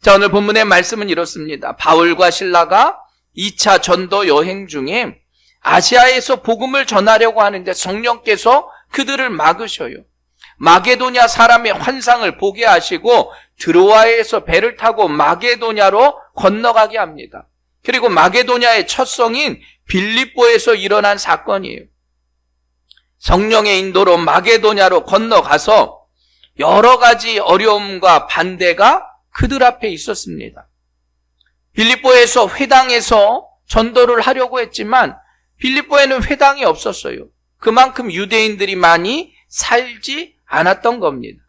자, 오늘 본문의 말씀은 이렇습니다. 바울과 실라가 2차 전도 여행 중에 아시아에서 복음을 전하려고 하는데 성령께서 그들을 막으셔요. 마게도냐 사람의 환상을 보게 하시고 드로아에서 배를 타고 마게도냐로 건너가게 합니다. 그리고 마게도냐의 첫 성인 빌립보에서 일어난 사건이에요. 성령의 인도로 마게도냐로 건너가서 여러 가지 어려움과 반대가 그들 앞에 있었습니다. 빌립보에서 회당에서 전도를 하려고 했지만 빌립보에는 회당이 없었어요. 그만큼 유대인들이 많이 살지 않았던 겁니다.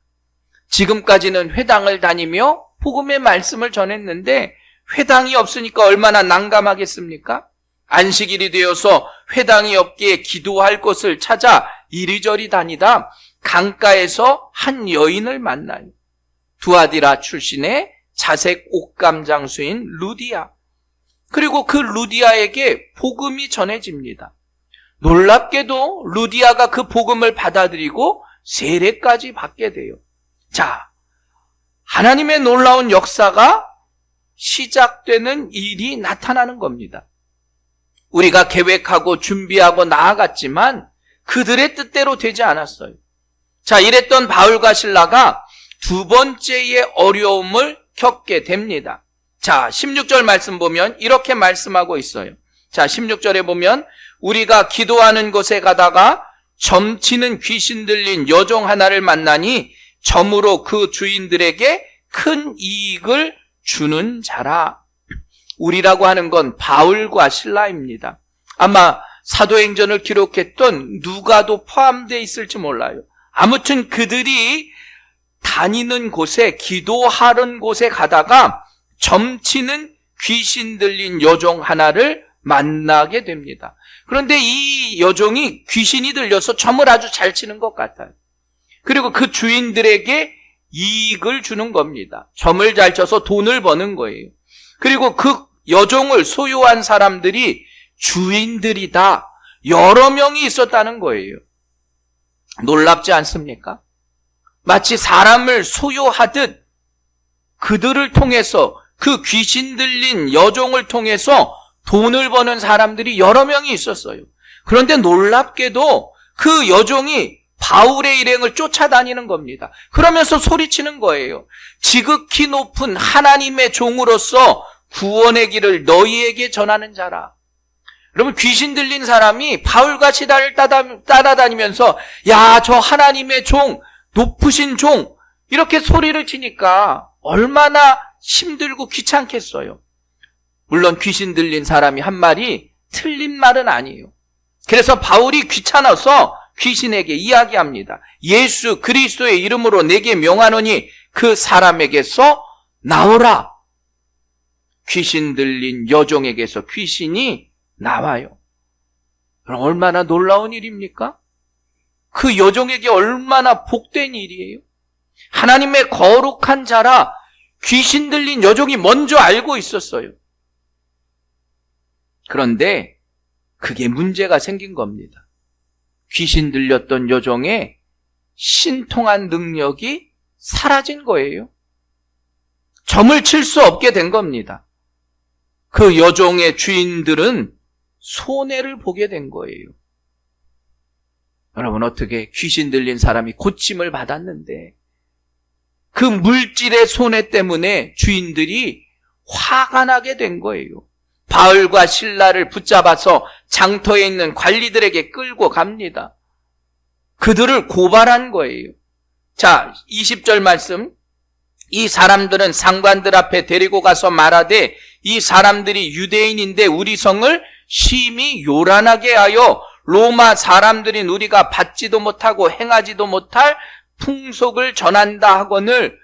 지금까지는 회당을 다니며 복음의 말씀을 전했는데 회당이 없으니까 얼마나 난감하겠습니까? 안식일이 되어서 회당이 없기에 기도할 곳을 찾아 이리저리 다니다 강가에서 한 여인을 만나요. 두아디라 출신의 자색 옷감 장수인 루디아. 그리고 그 루디아에게 복음이 전해집니다. 놀랍게도 루디아가 그 복음을 받아들이고 세례까지 받게 돼요. 자, 하나님의 놀라운 역사가 시작되는 일이 나타나는 겁니다. 우리가 계획하고 준비하고 나아갔지만 그들의 뜻대로 되지 않았어요. 자, 이랬던 바울과 실라가 두 번째의 어려움을 겪게 됩니다. 자, 16절 말씀 보면 이렇게 말씀하고 있어요. 자, 16절에 보면 우리가 기도하는 곳에 가다가 점치는 귀신 들린 여종 하나를 만나니 점으로 그 주인들에게 큰 이익을 주는 자라. 우리라고 하는 건 바울과 실라입니다. 아마 사도행전을 기록했던 누가도 포함되어 있을지 몰라요. 아무튼 그들이 다니는 곳에, 기도하는 곳에 가다가 점치는 귀신 들린 여종 하나를 만나게 됩니다. 그런데 이 여종이 귀신이 들려서 점을 아주 잘 치는 것 같아요. 그리고 그 주인들에게 이익을 주는 겁니다. 점을 잘 쳐서 돈을 버는 거예요. 그리고 그 여종을 소유한 사람들이 주인들이다. 여러 명이 있었다는 거예요. 놀랍지 않습니까? 마치 사람을 소유하듯 그들을 통해서, 그 귀신 들린 여종을 통해서 돈을 버는 사람들이 여러 명이 있었어요. 그런데 놀랍게도 그 여종이 바울의 일행을 쫓아다니는 겁니다. 그러면서 소리치는 거예요. 지극히 높은 하나님의 종으로서 구원의 길을 너희에게 전하는 자라. 여러분, 귀신 들린 사람이 바울과 시라를 따라다니면서 야, 저 하나님의 종, 높으신 종, 이렇게 소리를 치니까 얼마나 힘들고 귀찮겠어요. 물론 귀신 들린 사람이 한 말이 틀린 말은 아니에요. 그래서 바울이 귀찮아서 귀신에게 이야기합니다. 예수 그리스도의 이름으로 내게 명하노니 그 사람에게서 나오라. 귀신 들린 여종에게서 귀신이 나와요. 그럼 얼마나 놀라운 일입니까? 그 여종에게 얼마나 복된 일이에요. 하나님의 거룩한 자라 귀신 들린 여종이 먼저 알고 있었어요. 그런데 그게 문제가 생긴 겁니다. 귀신 들렸던 여종의 신통한 능력이 사라진 거예요. 점을 칠 수 없게 된 겁니다. 그 여종의 주인들은 손해를 보게 된 거예요. 여러분, 어떻게 귀신 들린 사람이 고침을 받았는데 그 물질의 손해 때문에 주인들이 화가 나게 된 거예요. 바울과 실라를 붙잡아서 장터에 있는 관리들에게 끌고 갑니다. 그들을 고발한 거예요. 자, 20절 말씀. 이 사람들은 상관들 앞에 데리고 가서 말하되 이 사람들이 유대인인데 우리 성을 심히 요란하게 하여 로마 사람들인 우리가 받지도 못하고 행하지도 못할 풍속을 전한다 하거늘.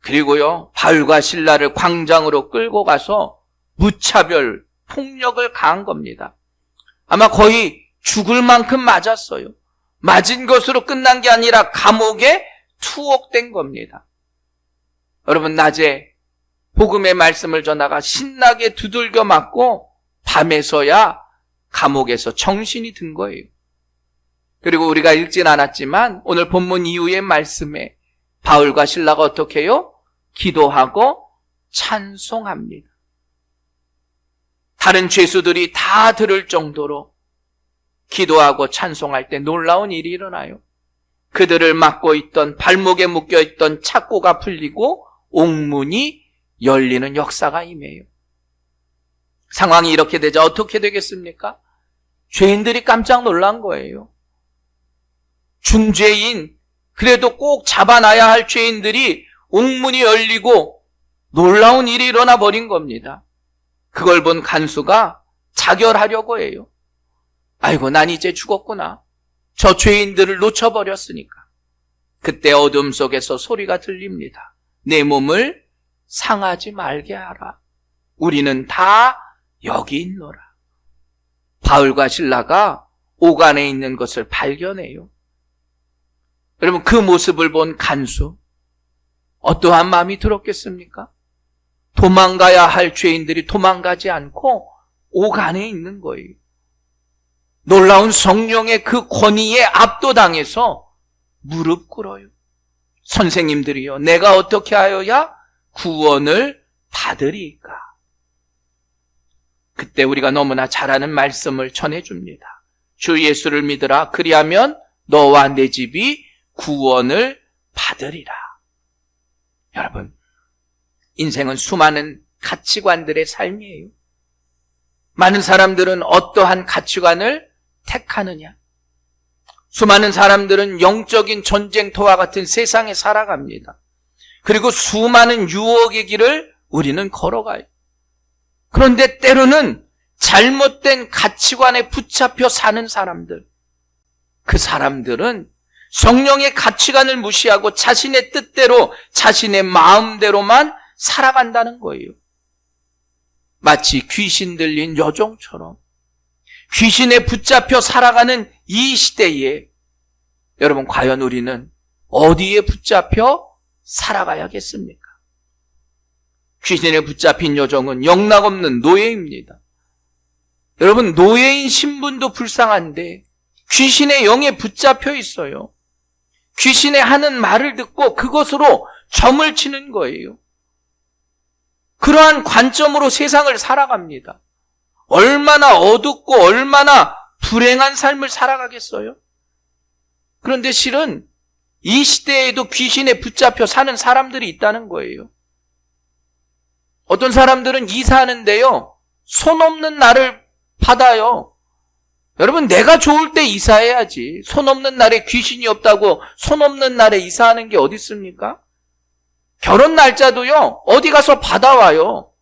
그리고요, 바울과 실라를 광장으로 끌고 가서 무차별 폭력을 가한 겁니다. 아마 거의 죽을 만큼 맞았어요. 맞은 것으로 끝난 게 아니라 감옥에 투옥된 겁니다. 여러분, 낮에 복음의 말씀을 전하가 신나게 두들겨 맞고 밤에서야 감옥에서 정신이 든 거예요. 그리고 우리가 읽진 않았지만 오늘 본문 이후의 말씀에 바울과 실라가 어떻게 해요? 기도하고 찬송합니다. 다른 죄수들이 다 들을 정도로 기도하고 찬송할 때 놀라운 일이 일어나요. 그들을 막고 있던, 발목에 묶여있던 착고가 풀리고 옥문이 열리는 역사가 임해요. 상황이 이렇게 되자 어떻게 되겠습니까? 죄인들이 깜짝 놀란 거예요. 중죄인, 그래도 꼭 잡아놔야 할 죄인들이 옥문이 열리고 놀라운 일이 일어나 버린 겁니다. 그걸 본 간수가 자결하려고 해요. 아이고, 난 이제 죽었구나. 저 죄인들을 놓쳐버렸으니까. 그때 어둠 속에서 소리가 들립니다. 내 몸을 상하지 말게 하라. 우리는 다 여기 있노라. 바울과 실라가 옥 안에 있는 것을 발견해요. 여러분, 그 모습을 본 간수, 어떠한 마음이 들었겠습니까? 도망가야 할 죄인들이 도망가지 않고 옥 안에 있는 거예요. 놀라운 성령의 그 권위에 압도당해서 무릎 꿇어요. 선생님들이요, 내가 어떻게 하여야 구원을 받으리까? 그때 우리가 너무나 잘 아는 말씀을 전해줍니다. 주 예수를 믿으라. 그리하면 너와 내 집이 구원을 받으리라. 여러분, 인생은 수많은 가치관들의 삶이에요. 많은 사람들은 어떠한 가치관을 택하느냐? 수많은 사람들은 영적인 전쟁터와 같은 세상에 살아갑니다. 그리고 수많은 유혹의 길을 우리는 걸어가요. 그런데 때로는 잘못된 가치관에 붙잡혀 사는 사람들, 그 사람들은 성령의 가치관을 무시하고 자신의 뜻대로, 자신의 마음대로만 살아간다는 거예요. 마치 귀신 들린 여종처럼 귀신에 붙잡혀 살아가는 이 시대에 여러분, 과연 우리는 어디에 붙잡혀 살아가야겠습니까? 귀신에 붙잡힌 여종은 영락없는 노예입니다. 여러분, 노예인 신분도 불쌍한데 귀신의 영에 붙잡혀 있어요. 귀신의 하는 말을 듣고 그것으로 점을 치는 거예요. 그러한 관점으로 세상을 살아갑니다. 얼마나 어둡고 얼마나 불행한 삶을 살아가겠어요? 그런데 실은 이 시대에도 귀신에 붙잡혀 사는 사람들이 있다는 거예요. 어떤 사람들은 이사하는데요, 손 없는 날을 받아요. 여러분, 내가 좋을 때 이사해야지. 손 없는 날에 귀신이 없다고 손 없는 날에 이사하는 게 어디 있습니까? 결혼 날짜도요, 어디 가서 받아와요.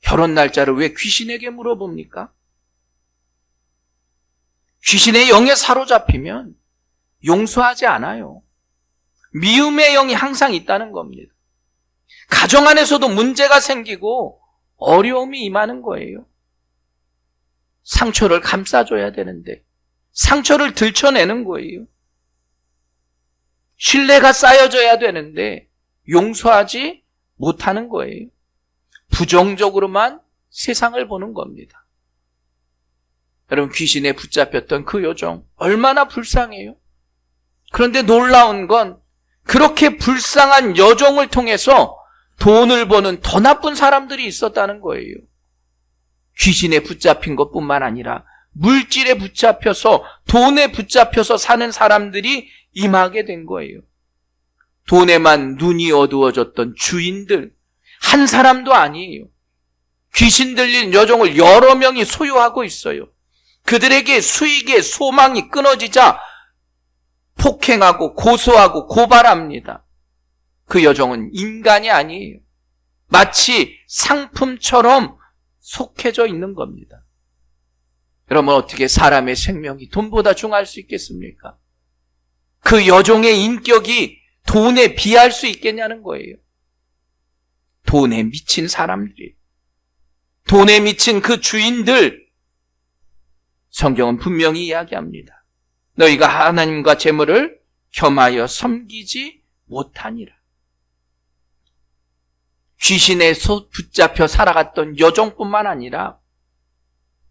결혼 날짜를 왜 귀신에게 물어봅니까? 귀신의 영에 사로잡히면 용서하지 않아요. 미움의 영이 항상 있다는 겁니다. 가정 안에서도 문제가 생기고 어려움이 임하는 거예요. 상처를 감싸줘야 되는데 상처를 들춰내는 거예요. 신뢰가 쌓여져야 되는데 용서하지 못하는 거예요. 부정적으로만 세상을 보는 겁니다. 여러분, 귀신에 붙잡혔던 그 여종 얼마나 불쌍해요. 그런데 놀라운 건 그렇게 불쌍한 여종을 통해서 돈을 버는 더 나쁜 사람들이 있었다는 거예요. 귀신에 붙잡힌 것뿐만 아니라 물질에 붙잡혀서, 돈에 붙잡혀서 사는 사람들이 임하게 된 거예요. 돈에만 눈이 어두워졌던 주인들, 한 사람도 아니에요. 귀신 들린 여종을 여러 명이 소유하고 있어요. 그들에게 수익의 소망이 끊어지자 폭행하고 고소하고 고발합니다. 그 여종은 인간이 아니에요. 마치 상품처럼 속해져 있는 겁니다. 여러분, 어떻게 사람의 생명이 돈보다 중요할 수 있겠습니까? 그 여종의 인격이 돈에 비할 수 있겠냐는 거예요. 돈에 미친 사람들이, 돈에 미친 그 주인들, 성경은 분명히 이야기합니다. 너희가 하나님과 재물을 겸하여 섬기지 못하니라. 귀신에 붙잡혀 살아갔던 여종뿐만 아니라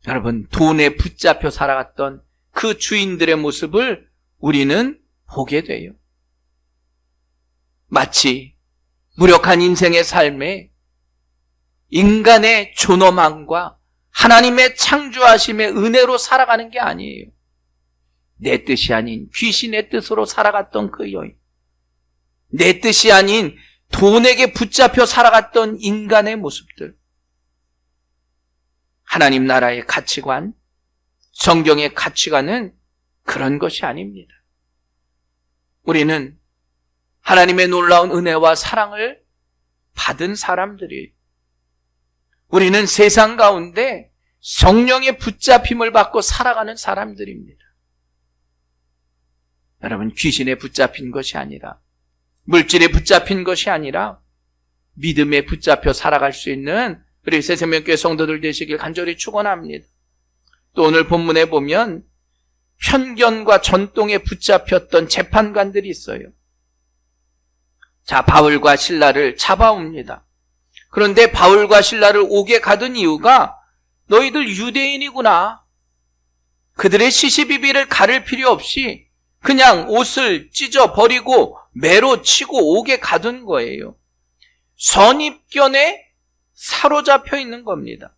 여러분, 돈에 붙잡혀 살아갔던 그 주인들의 모습을 우리는 보게 돼요. 마치 무력한 인생의 삶에 인간의 존엄함과 하나님의 창조하심의 은혜로 살아가는 게 아니에요. 내 뜻이 아닌 귀신의 뜻으로 살아갔던 그 여인, 내 뜻이 아닌 돈에게 붙잡혀 살아갔던 인간의 모습들, 하나님 나라의 가치관, 성경의 가치관은 그런 것이 아닙니다. 우리는 하나님의 놀라운 은혜와 사랑을 받은 사람들이에요. 우리는 세상 가운데 성령의 붙잡힘을 받고 살아가는 사람들입니다. 여러분, 귀신에 붙잡힌 것이 아니라, 물질에 붙잡힌 것이 아니라 믿음에 붙잡혀 살아갈 수 있는 우리 새생명교회 성도들 되시길 간절히 축원합니다. 또 오늘 본문에 보면 편견과 전통에 붙잡혔던 재판관들이 있어요. 자, 바울과 실라를 잡아옵니다. 그런데 바울과 실라를 옥에 가둔 이유가 너희들 유대인이구나. 그들의 시시비비를 가릴 필요 없이 그냥 옷을 찢어버리고 매로 치고 옥에 가둔 거예요. 선입견에 사로잡혀 있는 겁니다.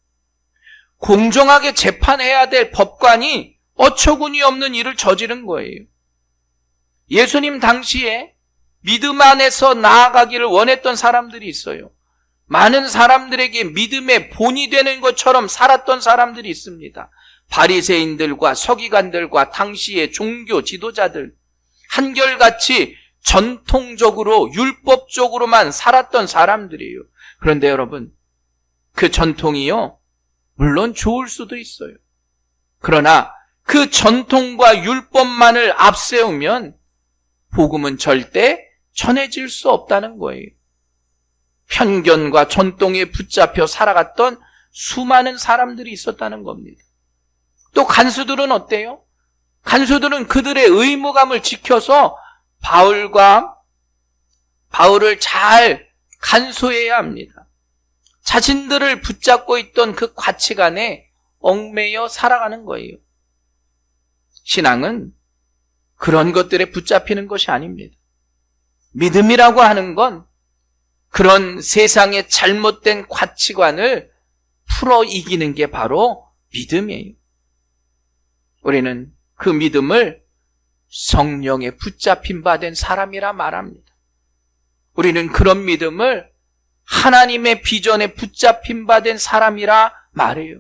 공정하게 재판해야 될 법관이 어처구니 없는 일을 저지른 거예요. 예수님 당시에 믿음 안에서 나아가기를 원했던 사람들이 있어요. 많은 사람들에게 믿음의 본이 되는 것처럼 살았던 사람들이 있습니다. 바리새인들과 서기관들과 당시의 종교 지도자들, 한결같이 전통적으로 율법적으로만 살았던 사람들이에요. 그런데 여러분, 그 전통이요, 물론 좋을 수도 있어요. 그러나 그 전통과 율법만을 앞세우면 복음은 절대 전해질 수 없다는 거예요. 편견과 전통에 붙잡혀 살아갔던 수많은 사람들이 있었다는 겁니다. 또 간수들은 어때요? 간수들은 그들의 의무감을 지켜서 바울을 잘 간수해야 합니다. 자신들을 붙잡고 있던 그 가치관에 얽매여 살아가는 거예요. 신앙은 그런 것들에 붙잡히는 것이 아닙니다. 믿음이라고 하는 건 그런 세상의 잘못된 가치관을 풀어 이기는 게 바로 믿음이에요. 우리는 그 믿음을 성령에 붙잡힌 바 된 사람이라 말합니다. 우리는 그런 믿음을 하나님의 비전에 붙잡힌 바 된 사람이라 말해요.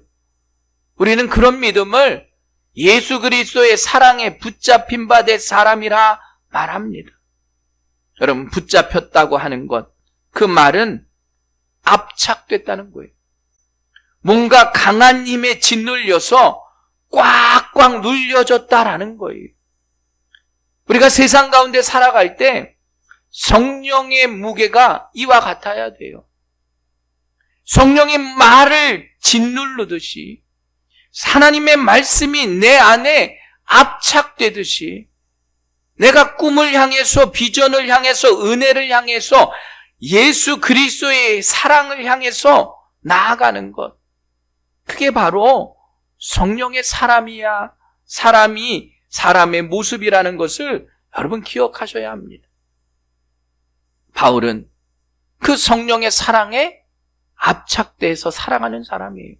우리는 그런 믿음을 예수 그리스도의 사랑에 붙잡힌 바 된 사람이라 말합니다. 여러분, 붙잡혔다고 하는 것, 그 말은 압착됐다는 거예요. 뭔가 강한 힘에 짓눌려서 꽉꽉 눌려졌다라는 거예요. 우리가 세상 가운데 살아갈 때 성령의 무게가 이와 같아야 돼요. 성령의 말을 짓누르듯이, 하나님의 말씀이 내 안에 압착되듯이, 내가 꿈을 향해서, 비전을 향해서, 은혜를 향해서, 예수 그리스도의 사랑을 향해서 나아가는 것, 그게 바로 성령의 사람이 사람의 모습이라는 것을 여러분 기억하셔야 합니다. 바울은 그 성령의 사랑에 압착돼서 살아가는 사람이에요.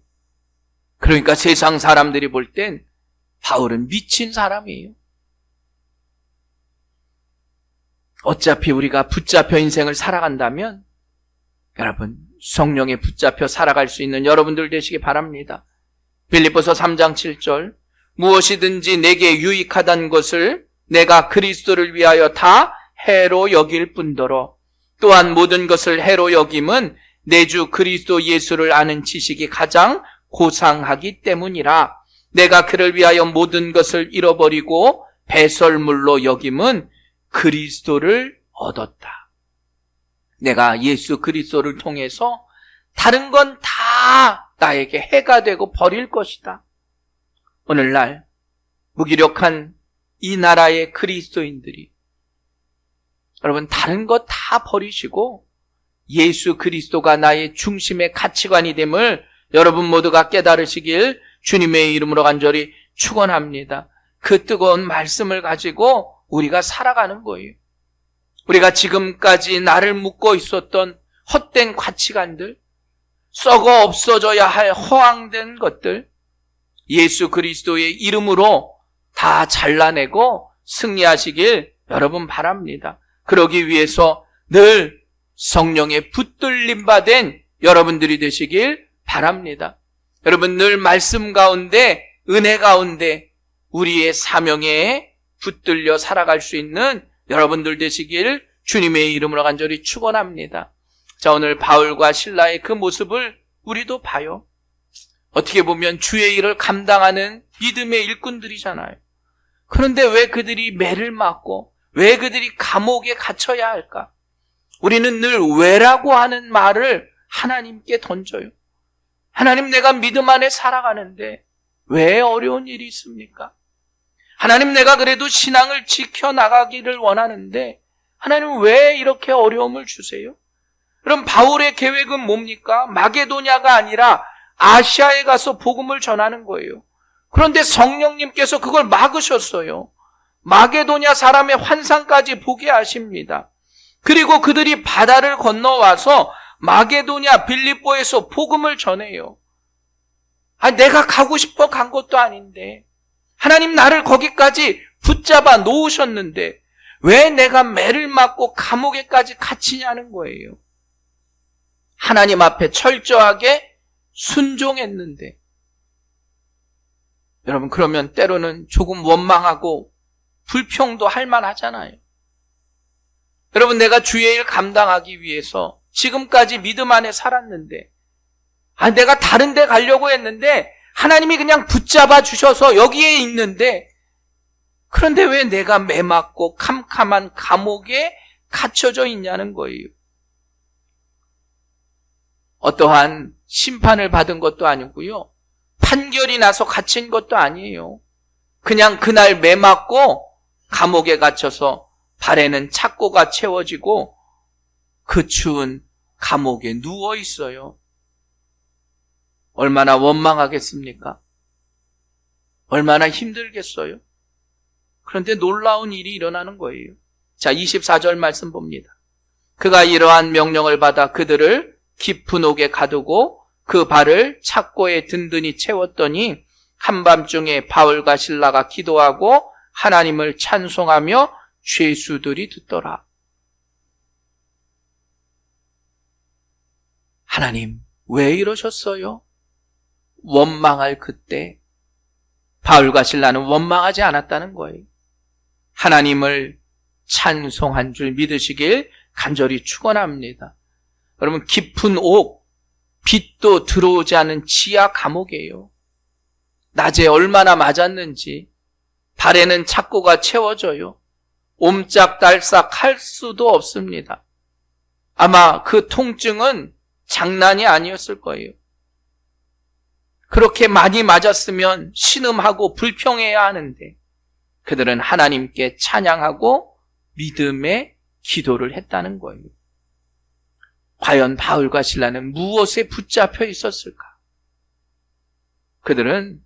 그러니까 세상 사람들이 볼 땐 바울은 미친 사람이에요. 어차피 우리가 붙잡혀 인생을 살아간다면 여러분, 성령에 붙잡혀 살아갈 수 있는 여러분들 되시기 바랍니다. 빌립보서 3장 7절, 무엇이든지 내게 유익하다는 것을 내가 그리스도를 위하여 다 해로 여길 뿐더러 또한 모든 것을 해로 여김은 내 주 그리스도 예수를 아는 지식이 가장 고상하기 때문이라. 내가 그를 위하여 모든 것을 잃어버리고 배설물로 여김은 그리스도를 얻었다. 내가 예수 그리스도를 통해서 다른 건 다 나에게 해가 되고 버릴 것이다. 오늘날 무기력한 이 나라의 그리스도인들이 여러분, 다른 것 다 버리시고 예수 그리스도가 나의 중심의 가치관이 됨을 여러분 모두가 깨달으시길 주님의 이름으로 간절히 축원합니다. 그 뜨거운 말씀을 가지고 우리가 살아가는 거예요. 우리가 지금까지 나를 묶고 있었던 헛된 가치관들, 썩어 없어져야 할 허황된 것들, 예수 그리스도의 이름으로 다 잘라내고 승리하시길 여러분 바랍니다. 그러기 위해서 늘 성령의 붙들림 받은 여러분들이 되시길 바랍니다. 여러분 늘 말씀 가운데, 은혜 가운데 우리의 사명에 붙들려 살아갈 수 있는 여러분들 되시길 주님의 이름으로 간절히 축원합니다. 자, 오늘 바울과 실라의 그 모습을 우리도 봐요. 어떻게 보면 주의 일을 감당하는 믿음의 일꾼들이잖아요. 그런데 왜 그들이 매를 맞고 왜 그들이 감옥에 갇혀야 할까? 우리는 늘 왜라고 하는 말을 하나님께 던져요. 하나님, 내가 믿음 안에 살아가는데 왜 어려운 일이 있습니까? 하나님, 내가 그래도 신앙을 지켜나가기를 원하는데 하나님 왜 이렇게 어려움을 주세요? 그럼 바울의 계획은 뭡니까? 마게도냐가 아니라 아시아에 가서 복음을 전하는 거예요. 그런데 성령님께서 그걸 막으셨어요. 마게도냐 사람의 환상까지 보게 하십니다. 그리고 그들이 바다를 건너와서 마게도냐 빌립보에서 복음을 전해요. 내가 가고 싶어 간 것도 아닌데 하나님 나를 거기까지 붙잡아 놓으셨는데 왜 내가 매를 맞고 감옥에까지 갇히냐는 거예요. 하나님 앞에 철저하게 순종했는데, 여러분 그러면 때로는 조금 원망하고 불평도 할 만하잖아요. 여러분 내가 주의 일 감당하기 위해서 지금까지 믿음 안에 살았는데 내가 다른 데 가려고 했는데 하나님이 그냥 붙잡아 주셔서 여기에 있는데, 그런데 왜 내가 매맞고 캄캄한 감옥에 갇혀져 있냐는 거예요. 어떠한 심판을 받은 것도 아니고요, 판결이 나서 갇힌 것도 아니에요. 그냥 그날 매맞고 감옥에 갇혀서 발에는 착고가 채워지고 그 추운 감옥에 누워 있어요. 얼마나 원망하겠습니까? 얼마나 힘들겠어요? 그런데 놀라운 일이 일어나는 거예요. 자, 24절 말씀 봅니다. 그가 이러한 명령을 받아 그들을 깊은 옥에 가두고 그 발을 착고에 든든히 채웠더니 한밤중에 바울과 실라가 기도하고 하나님을 찬송하며 죄수들이 듣더라. 하나님, 왜 이러셨어요? 원망할 그때 바울과 실라는 원망하지 않았다는 거예요. 하나님을 찬송한 줄 믿으시길 간절히 축원합니다. 여러분 깊은 옥, 빛도 들어오지 않은 지하 감옥이에요. 낮에 얼마나 맞았는지 발에는 착고가 채워져요. 옴짝달싹 할 수도 없습니다. 아마 그 통증은 장난이 아니었을 거예요. 그렇게 많이 맞았으면 신음하고 불평해야 하는데 그들은 하나님께 찬양하고 믿음의 기도를 했다는 거예요. 과연 바울과 실라는 무엇에 붙잡혀 있었을까? 그들은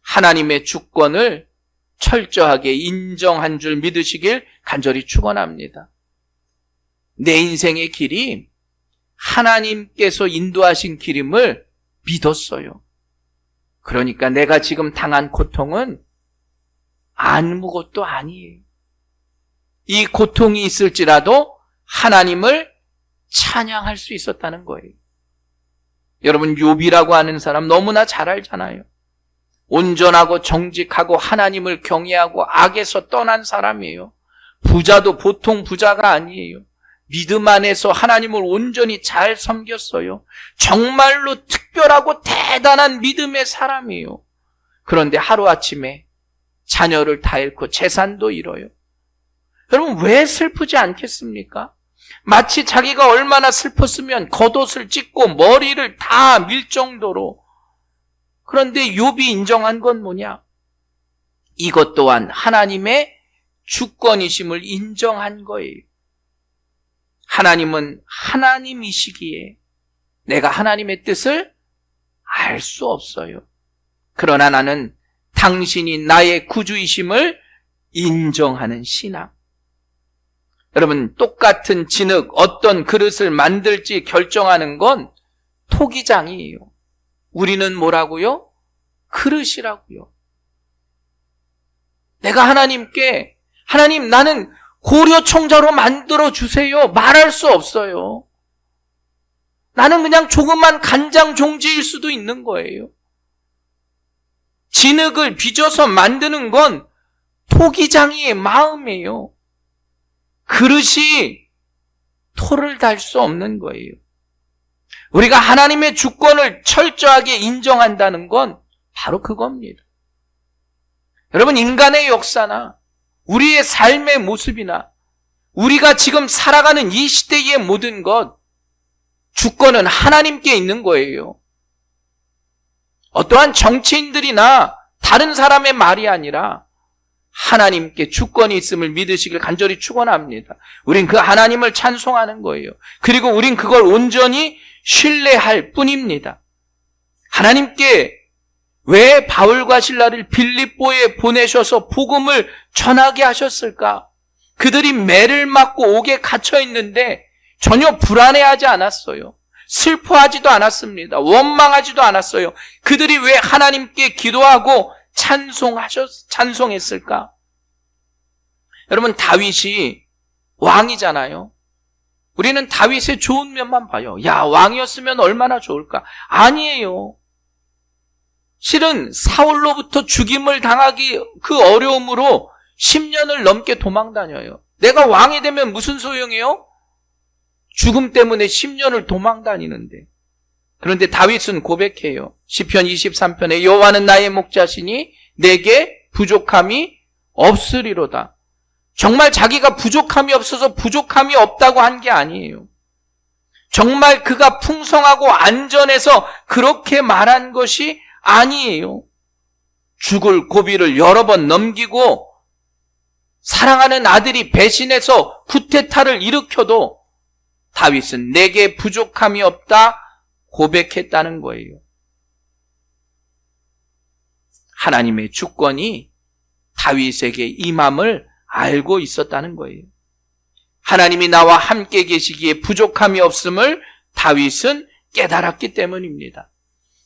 하나님의 주권을 철저하게 인정한 줄 믿으시길 간절히 축원합니다. 내 인생의 길이 하나님께서 인도하신 길임을 믿었어요. 그러니까 내가 지금 당한 고통은 아무것도 아니에요. 이 고통이 있을지라도 하나님을 찬양할 수 있었다는 거예요. 여러분 욥이라고 하는 사람 너무나 잘 알잖아요. 온전하고 정직하고 하나님을 경외하고 악에서 떠난 사람이에요. 부자도 보통 부자가 아니에요. 믿음 안에서 하나님을 온전히 잘 섬겼어요. 정말로 특별하고 대단한 믿음의 사람이에요. 그런데 하루아침에 자녀를 다 잃고 재산도 잃어요. 여러분 왜 슬프지 않겠습니까? 마치 자기가 얼마나 슬펐으면 겉옷을 찢고 머리를 다 밀 정도로. 그런데 욥이 인정한 건 뭐냐? 이것 또한 하나님의 주권이심을 인정한 거예요. 하나님은 하나님이시기에 내가 하나님의 뜻을 알 수 없어요. 그러나 나는 당신이 나의 구주이심을 인정하는 신앙. 여러분, 똑같은 진흙, 어떤 그릇을 만들지 결정하는 건 토기장이에요. 우리는 뭐라고요? 그릇이라고요. 내가 하나님께, 하나님, 나는 고려청자로 만들어주세요. 말할 수 없어요. 나는 그냥 조그만 간장 종지일 수도 있는 거예요. 진흙을 빚어서 만드는 건 토기장이의 마음이에요. 그릇이 토를 달 수 없는 거예요. 우리가 하나님의 주권을 철저하게 인정한다는 건 바로 그겁니다. 여러분, 인간의 역사나 우리의 삶의 모습이나 우리가 지금 살아가는 이 시대의 모든 것, 주권은 하나님께 있는 거예요. 어떠한 정치인들이나 다른 사람의 말이 아니라 하나님께 주권이 있음을 믿으시길 간절히 축원합니다. 우린 그 하나님을 찬송하는 거예요. 그리고 우린 그걸 온전히 신뢰할 뿐입니다. 하나님께 왜 바울과 실라를 빌립보에 보내셔서 복음을 전하게 하셨을까? 그들이 매를 맞고 옥에 갇혀 있는데 전혀 불안해하지 않았어요. 슬퍼하지도 않았습니다. 원망하지도 않았어요. 그들이 왜 하나님께 기도하고 찬송했을까? 여러분, 다윗이 왕이잖아요. 우리는 다윗의 좋은 면만 봐요. 야, 왕이었으면 얼마나 좋을까? 아니에요. 실은 사울로부터 죽임을 당하기 그 어려움으로 10년을 넘게 도망다녀요. 내가 왕이 되면 무슨 소용이에요? 죽음 때문에 10년을 도망다니는데. 그런데 다윗은 고백해요. 시편 23편에 여호와는 나의 목자시니 내게 부족함이 없으리로다. 정말 자기가 부족함이 없어서 부족함이 없다고 한 게 아니에요. 정말 그가 풍성하고 안전해서 그렇게 말한 것이 아니에요. 죽을 고비를 여러 번 넘기고 사랑하는 아들이 배신해서 쿠데타를 일으켜도 다윗은 내게 부족함이 없다 고백했다는 거예요. 하나님의 주권이 다윗에게 임함을 알고 있었다는 거예요. 하나님이 나와 함께 계시기에 부족함이 없음을 다윗은 깨달았기 때문입니다.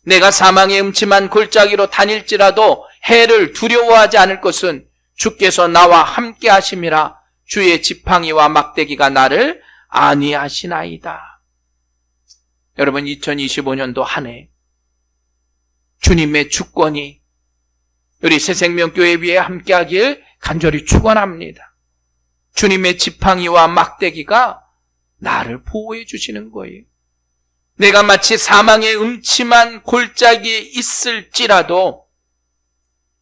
내가 사망의 음침한 골짜기로 다닐지라도 해를 두려워하지 않을 것은 주께서 나와 함께 하심이라. 주의 지팡이와 막대기가 나를 안위하시나이다. 여러분, 2025년도 한 해 주님의 주권이 우리 새생명교회 위에 함께하길 간절히 축원합니다. 주님의 지팡이와 막대기가 나를 보호해 주시는 거예요. 내가 마치 사망의 음침한 골짜기에 있을지라도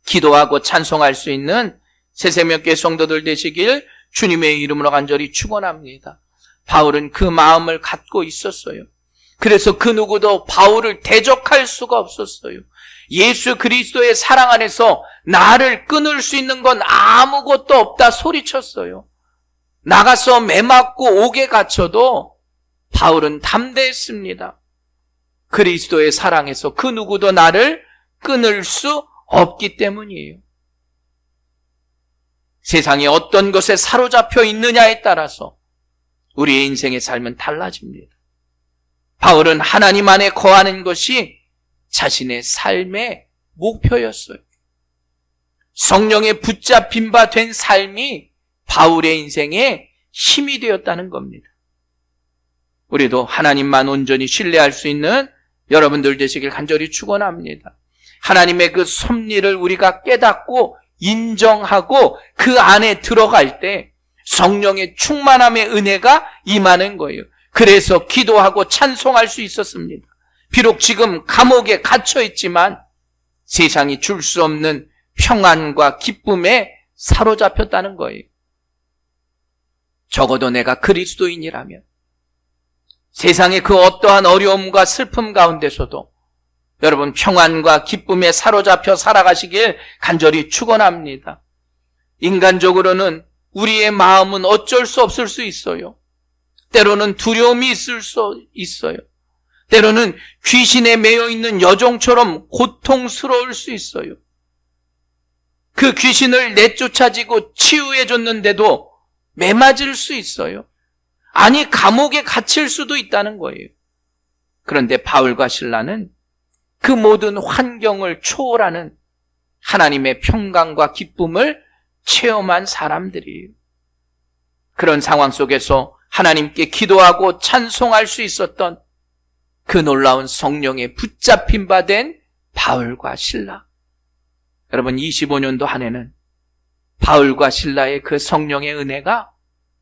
기도하고 찬송할 수 있는 새생명교회 성도들 되시길 주님의 이름으로 간절히 축원합니다. 바울은 그 마음을 갖고 있었어요. 그래서 그 누구도 바울을 대적할 수가 없었어요. 예수 그리스도의 사랑 안에서 나를 끊을 수 있는 건 아무것도 없다 소리쳤어요. 나가서 매맞고 옥에 갇혀도 바울은 담대했습니다. 그리스도의 사랑에서 그 누구도 나를 끊을 수 없기 때문이에요. 세상에 어떤 것에 사로잡혀 있느냐에 따라서 우리의 인생의 삶은 달라집니다. 바울은 하나님 안에 거하는 것이 자신의 삶의 목표였어요. 성령에 붙잡힌 바 된 삶이 바울의 인생의 힘이 되었다는 겁니다. 우리도 하나님만 온전히 신뢰할 수 있는 여러분들 되시길 간절히 축원합니다. 하나님의 그 섭리를 우리가 깨닫고 인정하고 그 안에 들어갈 때 성령의 충만함의 은혜가 임하는 거예요. 그래서 기도하고 찬송할 수 있었습니다. 비록 지금 감옥에 갇혀 있지만 세상이 줄 수 없는 평안과 기쁨에 사로잡혔다는 거예요. 적어도 내가 그리스도인이라면 세상의 그 어떠한 어려움과 슬픔 가운데서도 여러분 평안과 기쁨에 사로잡혀 살아가시길 간절히 축원합니다. 인간적으로는 우리의 마음은 어쩔 수 없을 수 있어요. 때로는 두려움이 있을 수 있어요. 때로는 귀신에 매여 있는 여종처럼 고통스러울 수 있어요. 그 귀신을 내쫓아지고 치유해 줬는데도 매맞을 수 있어요. 아니, 감옥에 갇힐 수도 있다는 거예요. 그런데 바울과 실라는 그 모든 환경을 초월하는 하나님의 평강과 기쁨을 체험한 사람들이에요. 그런 상황 속에서 하나님께 기도하고 찬송할 수 있었던 그 놀라운 성령에 붙잡힌 바 된 바울과 실라. 여러분, 25년도 한 해는 바울과 실라의 그 성령의 은혜가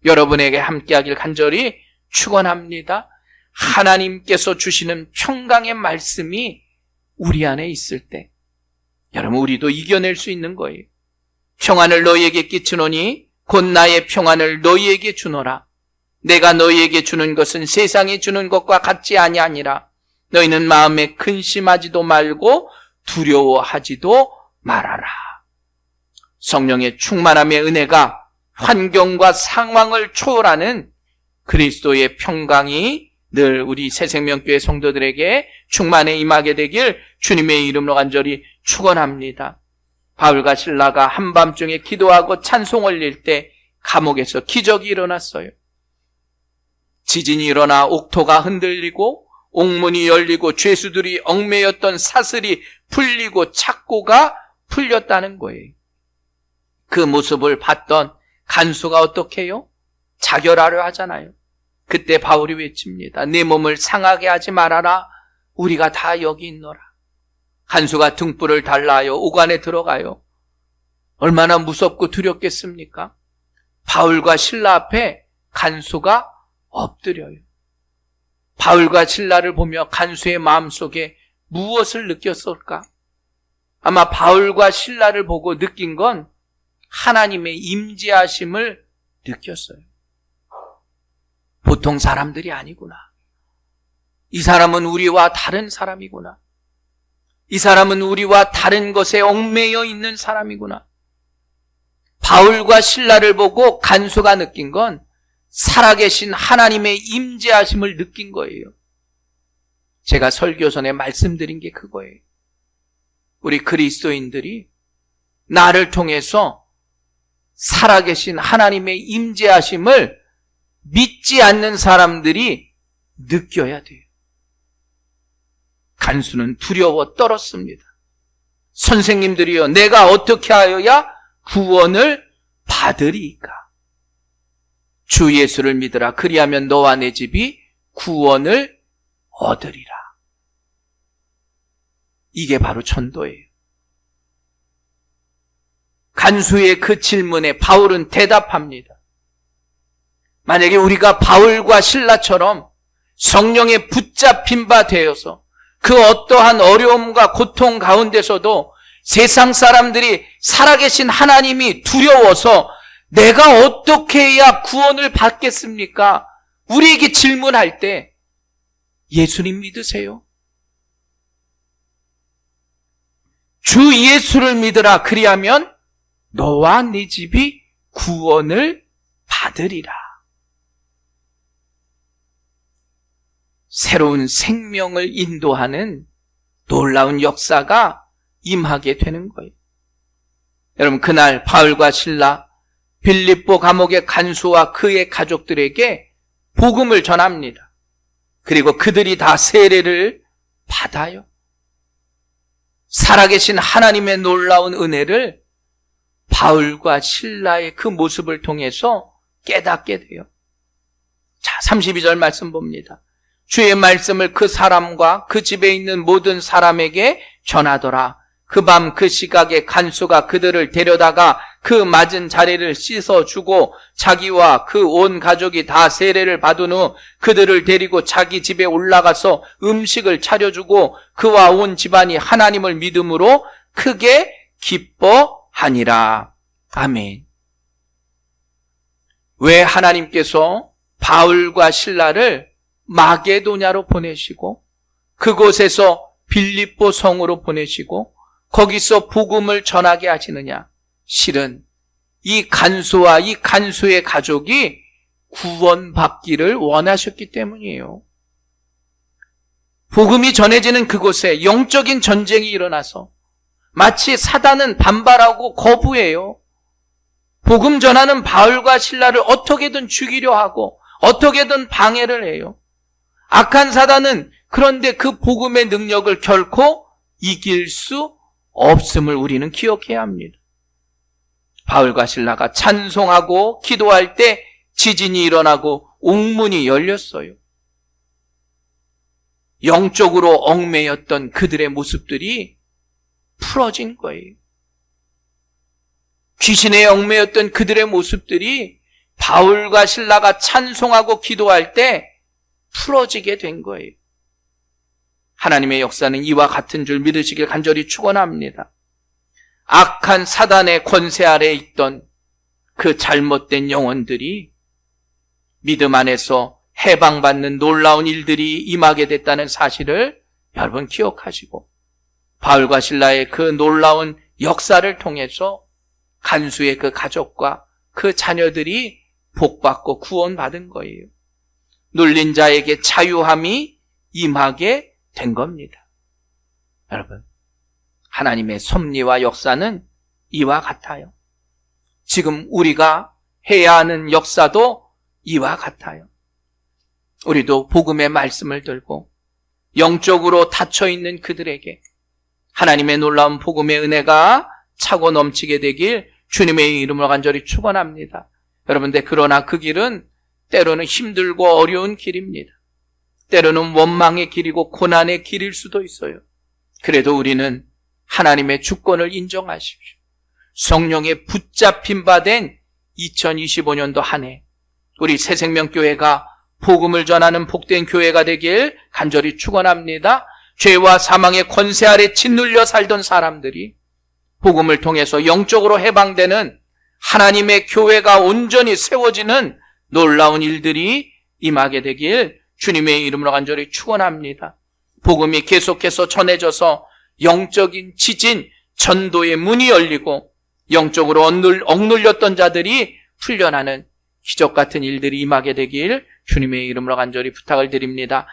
여러분에게 함께하길 간절히 축원합니다. 하나님께서 주시는 평강의 말씀이 우리 안에 있을 때 여러분, 우리도 이겨낼 수 있는 거예요. 평안을 너희에게 끼치노니 곧 나의 평안을 너희에게 주노라. 내가 너희에게 주는 것은 세상이 주는 것과 같지 아니하니라. 너희는 마음에 근심하지도 말고 두려워하지도 말아라. 성령의 충만함의 은혜가 환경과 상황을 초월하는 그리스도의 평강이 늘 우리 새생명교회 성도들에게 충만에 임하게 되길 주님의 이름으로 간절히 축원합니다. 바울과 실라가 한밤중에 기도하고 찬송 올릴 때 감옥에서 기적이 일어났어요. 지진이 일어나 옥토가 흔들리고 옥문이 열리고 죄수들이 얽매였던 사슬이 풀리고 착고가 풀렸다는 거예요. 그 모습을 봤던 간수가 어떻게 해요? 자결하려 하잖아요. 그때 바울이 외칩니다. 내 몸을 상하게 하지 말아라. 우리가 다 여기 있노라. 간수가 등불을 달라하여 옥안에 들어가요. 얼마나 무섭고 두렵겠습니까? 바울과 실라 앞에 간수가 엎드려요. 바울과 실라를 보며 간수의 마음속에 무엇을 느꼈을까? 아마 바울과 실라를 보고 느낀 건 하나님의 임재하심을 느꼈어요. 보통 사람들이 아니구나. 이 사람은 우리와 다른 사람이구나. 이 사람은 우리와 다른 것에 얽매여 있는 사람이구나. 바울과 실라를 보고 간수가 느낀 건 살아계신 하나님의 임재하심을 느낀 거예요. 제가 설교 전에 말씀드린 게 그거예요. 우리 그리스도인들이 나를 통해서 살아계신 하나님의 임재하심을 믿지 않는 사람들이 느껴야 돼요. 간수는 두려워 떨었습니다. 선생님들이여, 내가 어떻게 하여야 구원을 받으리이까? 주 예수를 믿으라. 그리하면 너와 내 집이 구원을 얻으리라. 이게 바로 전도예요. 간수의 그 질문에 바울은 대답합니다. 만약에 우리가 바울과 실라처럼 성령에 붙잡힌 바 되어서 그 어떠한 어려움과 고통 가운데서도 세상 사람들이 살아계신 하나님이 두려워서 내가 어떻게 해야 구원을 받겠습니까? 우리에게 질문할 때 예수님 믿으세요? 주 예수를 믿으라. 그리하면 너와 네 집이 구원을 받으리라. 새로운 생명을 인도하는 놀라운 역사가 임하게 되는 거예요. 여러분, 그날 바울과 실라 빌립보 감옥의 간수와 그의 가족들에게 복음을 전합니다. 그리고 그들이 다 세례를 받아요. 살아계신 하나님의 놀라운 은혜를 바울과 실라의 그 모습을 통해서 깨닫게 돼요. 자, 32절 말씀 봅니다. 주의 말씀을 그 사람과 그 집에 있는 모든 사람에게 전하더라. 그 밤 그 시각에 간수가 그들을 데려다가 그 맞은 자리를 씻어주고 자기와 그 온 가족이 다 세례를 받은 후 그들을 데리고 자기 집에 올라가서 음식을 차려주고 그와 온 집안이 하나님을 믿음으로 크게 기뻐하니라. 아멘. 왜 하나님께서 바울과 실라를 마게도냐로 보내시고 그곳에서 빌립보 성으로 보내시고 거기서 복음을 전하게 하시느냐? 실은 이 간수와 이 간수의 가족이 구원받기를 원하셨기 때문이에요. 복음이 전해지는 그곳에 영적인 전쟁이 일어나서 마치 사단은 반발하고 거부해요. 복음 전하는 바울과 실라를 어떻게든 죽이려 하고 어떻게든 방해를 해요. 악한 사단은 그런데 그 복음의 능력을 결코 이길 수 없음을 우리는 기억해야 합니다. 바울과 실라가 찬송하고 기도할 때 지진이 일어나고 옥문이 열렸어요. 영적으로 얽매였던 그들의 모습들이 풀어진 거예요. 귀신에 얽매였던 그들의 모습들이 바울과 실라가 찬송하고 기도할 때 풀어지게 된 거예요. 하나님의 역사는 이와 같은 줄 믿으시길 간절히 축원합니다. 악한 사단의 권세 아래에 있던 그 잘못된 영혼들이 믿음 안에서 해방받는 놀라운 일들이 임하게 됐다는 사실을 여러분 기억하시고, 바울과 실라의 그 놀라운 역사를 통해서 간수의 그 가족과 그 자녀들이 복받고 구원받은 거예요. 눌린 자에게 자유함이 임하게 된 겁니다. 여러분, 하나님의 섭리와 역사는 이와 같아요. 지금 우리가 해야 하는 역사도 이와 같아요. 우리도 복음의 말씀을 들고 영적으로 닫혀있는 그들에게 하나님의 놀라운 복음의 은혜가 차고 넘치게 되길 주님의 이름으로 간절히 축원합니다. 여러분들, 그러나 그 길은 때로는 힘들고 어려운 길입니다. 때로는 원망의 길이고 고난의 길일 수도 있어요. 그래도 우리는 하나님의 주권을 인정하십시오. 성령의 붙잡힌 바 된 2025년도 한 해, 우리 새생명교회가 복음을 전하는 복된 교회가 되길 간절히 축원합니다. 죄와 사망의 권세 아래 짓눌려 살던 사람들이 복음을 통해서 영적으로 해방되는 하나님의 교회가 온전히 세워지는 놀라운 일들이 임하게 되길 주님의 이름으로 간절히 축원합니다. 복음이 계속해서 전해져서 영적인 지진, 전도의 문이 열리고 영적으로 억눌렸던 자들이 풀려나는 기적 같은 일들이 임하게 되길 주님의 이름으로 간절히 부탁을 드립니다.